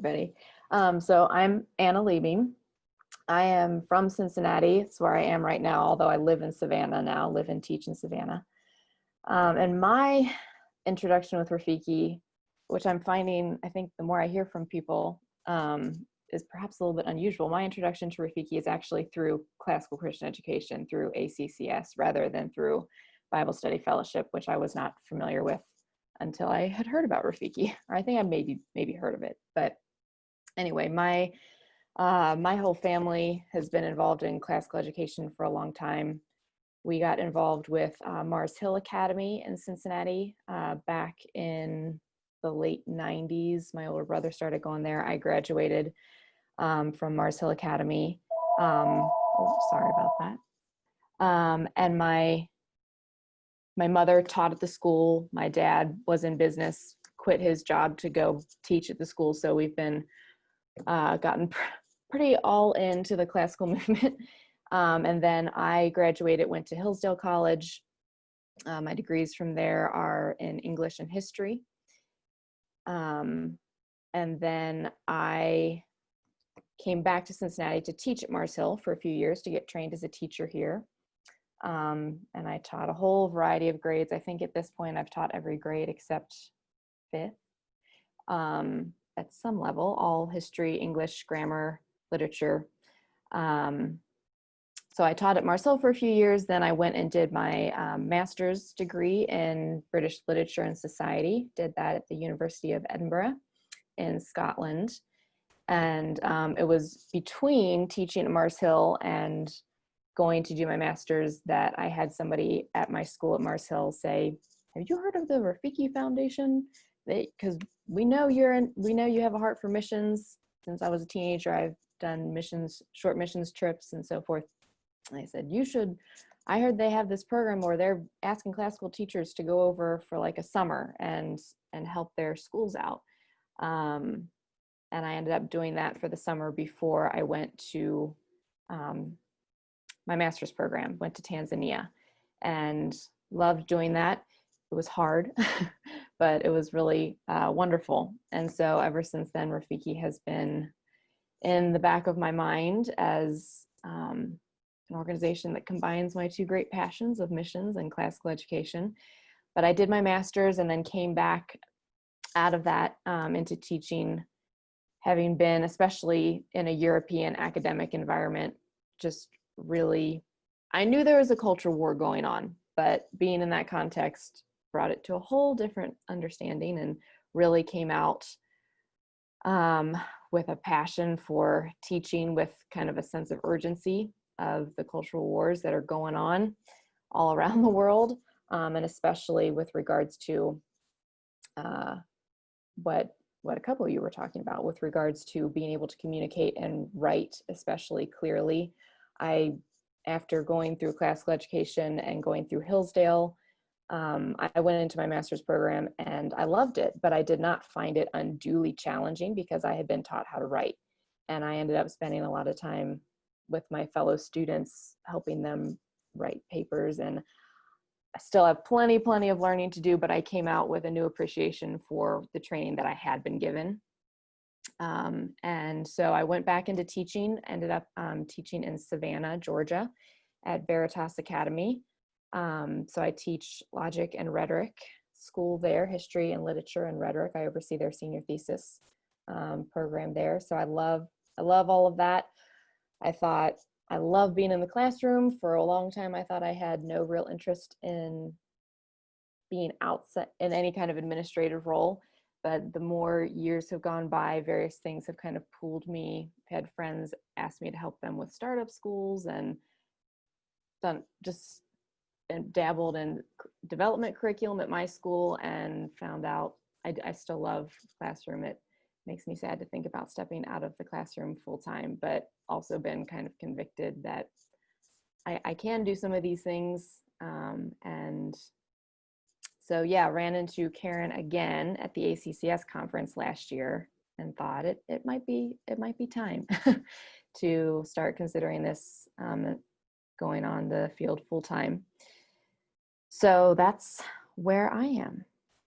everybody. So I'm Anna Liebing. I am from Cincinnati. It's where I am right now, although I live in Savannah now, live and teach in Savannah. And my introduction with Rafiki, which I'm finding, I think the more I hear from people, is perhaps a little bit unusual. My introduction to Rafiki is actually through classical Christian education, through ACCS, rather than through Bible Study Fellowship, which I was not familiar with until I had heard about Rafiki, or I think I maybe heard of it. But anyway, my whole family has been involved in classical education for a long time. We got involved with Mars Hill Academy in Cincinnati back in the late 90s. My older brother started going there. I graduated from Mars Hill Academy. Sorry about that. And my mother taught at the school. My dad was in business, quit his job to go teach at the school. So we've been gotten pretty all into the classical movement. And then I graduated, went to Hillsdale College. My degrees from there are in English and history. And then I came back to Cincinnati to teach at Mars Hill for a few years to get trained as a teacher here. And I taught a whole variety of grades. I think at this point I've taught every grade except fifth at some level, all history, English, grammar, literature. So I taught at Mars Hill for a few years. Then I went and did my master's degree in British Literature and Society, did that at the University of Edinburgh in Scotland. And it was between teaching at Mars Hill and going to do my master's that I had somebody at my school at Mars Hill say, "Have you heard of the Rafiki Foundation? Because we know you have a heart for missions. Since I was a teenager, I've done short missions trips and so forth." And I said, "You should. I heard they have this program where they're asking classical teachers to go over for like a summer and help their schools out." And I ended up doing that for the summer before I went to my master's program, went to Tanzania, and loved doing that. It was hard, but it was really wonderful. And so ever since then, Rafiki has been in the back of my mind as an organization that combines my two great passions of missions and classical education. But I did my master's and then came back out of that into teaching, having been, especially in a European academic environment, just really, I knew there was a cultural war going on, but being in that context brought it to a whole different understanding and really came out with a passion for teaching with kind of a sense of urgency of the cultural wars that are going on all around the world, and especially with regards to what a couple of you were talking about with regards to being able to communicate and write especially clearly. After going through classical education and going through Hillsdale, I went into my master's program and I loved it, but I did not find it unduly challenging because I had been taught how to write. And I ended up spending a lot of time with my fellow students, helping them write papers. And I still have plenty of learning to do, but I came out with a new appreciation for the training that I had been given. And so I went back into teaching, ended up teaching in Savannah, Georgia at Veritas Academy. So I teach logic and rhetoric school there, history and literature and rhetoric. I oversee their senior thesis program there. So I love all of that. I thought I love being in the classroom. For a long time, I thought I had no real interest in being outside in any kind of administrative role. But the more years have gone by, various things have kind of pulled me. I've had friends ask me to help them with startup schools and dabbled in development curriculum at my school and found out I still love classroom. It makes me sad to think about stepping out of the classroom full time, but also been kind of convicted that I can do some of these things. And so yeah, ran into Karen again at the ACCS conference last year and thought it might be time to start considering this going on the field full time. So that's where I am.